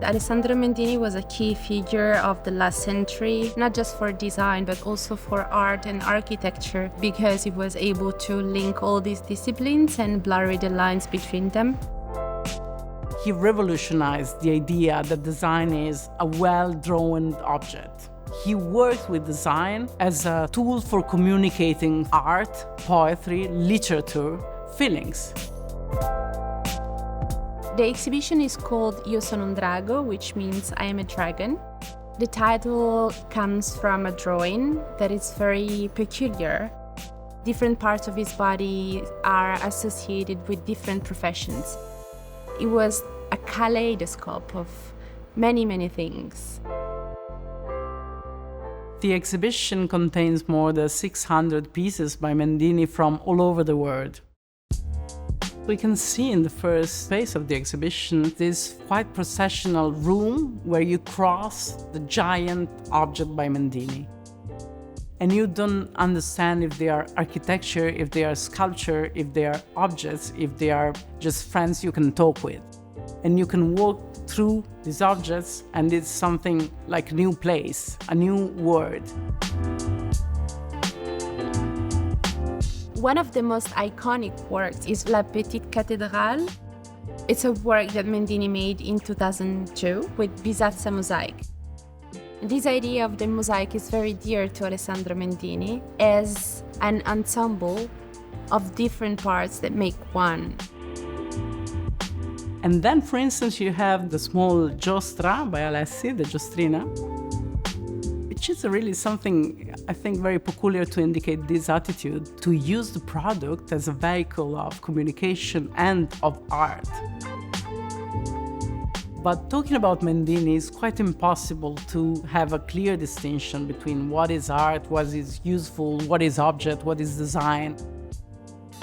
Alessandro Mendini was a key figure of the last century, not just for design, but also for art and architecture, because he was able to link all these disciplines and blur the lines between them. He revolutionized the idea that design is a well-drawn object. He worked with design as a tool for communicating art, poetry, literature, feelings. The exhibition is called Io Sono Un Drago, which means I am a dragon. The title comes from a drawing that is very peculiar. Different parts of his body are associated with different professions. It was a kaleidoscope of many, many things. The exhibition contains more than 600 pieces by Mendini from all over the world. We can see in the first phase of the exhibition this quite processional room where you cross the giant object by Mendini. And you don't understand if they are architecture, if they are sculpture, if they are objects, if they are just friends you can talk with. And you can walk through these objects and it's something like a new place, a new world. One of the most iconic works is La Petite Cathédrale. It's a work that Mendini made in 2002 with Bisazza mosaic. This idea of the mosaic is very dear to Alessandro Mendini as an ensemble of different parts that make one. And then, for instance, you have the small giostra by Alessi, the giostrina, which is really something, I think, very peculiar to indicate this attitude, to use the product as a vehicle of communication and of art. But talking about Mendini, it's quite impossible to have a clear distinction between what is art, what is useful, what is object, what is design.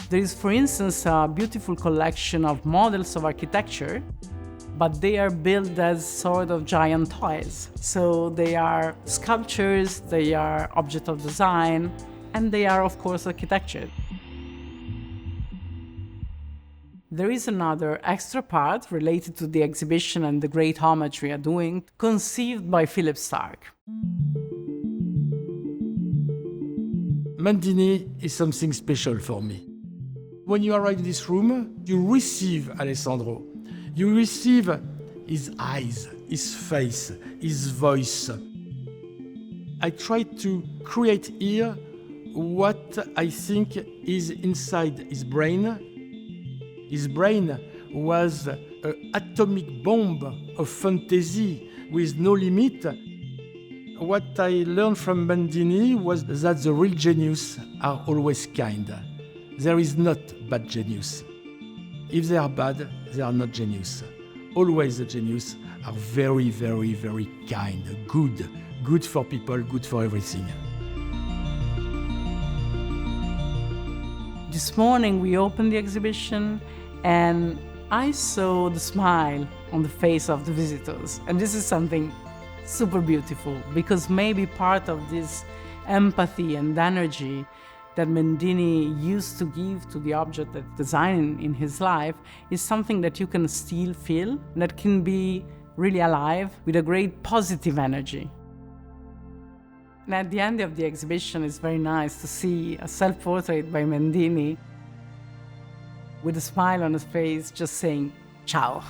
There is, for instance, a beautiful collection of models of architecture, but they are built as sort of giant toys. So they are sculptures, they are objects of design, and they are, of course, architecture. There is another extra part related to the exhibition and the great homage we are doing, conceived by Philippe Starck. Mendini is something special for me. When you arrive in this room, you receive Alessandro. You receive his eyes, his face, his voice. I try to create here what I think is inside his brain. His brain was an atomic bomb of fantasy with no limit. What I learned from Mendini was that the real genius are always kind. There is not bad genius. If they are bad, they are not genius. Always the genius are very, very, very kind, good. Good for people, good for everything. This morning we opened the exhibition and I saw the smile on the face of the visitors. And this is something super beautiful because maybe part of this empathy and energy that Mendini used to give to the object that design in his life is something that you can still feel, that can be really alive with a great positive energy. And at the end of the exhibition, it's very nice to see a self-portrait by Mendini with a smile on his face, just saying, ciao.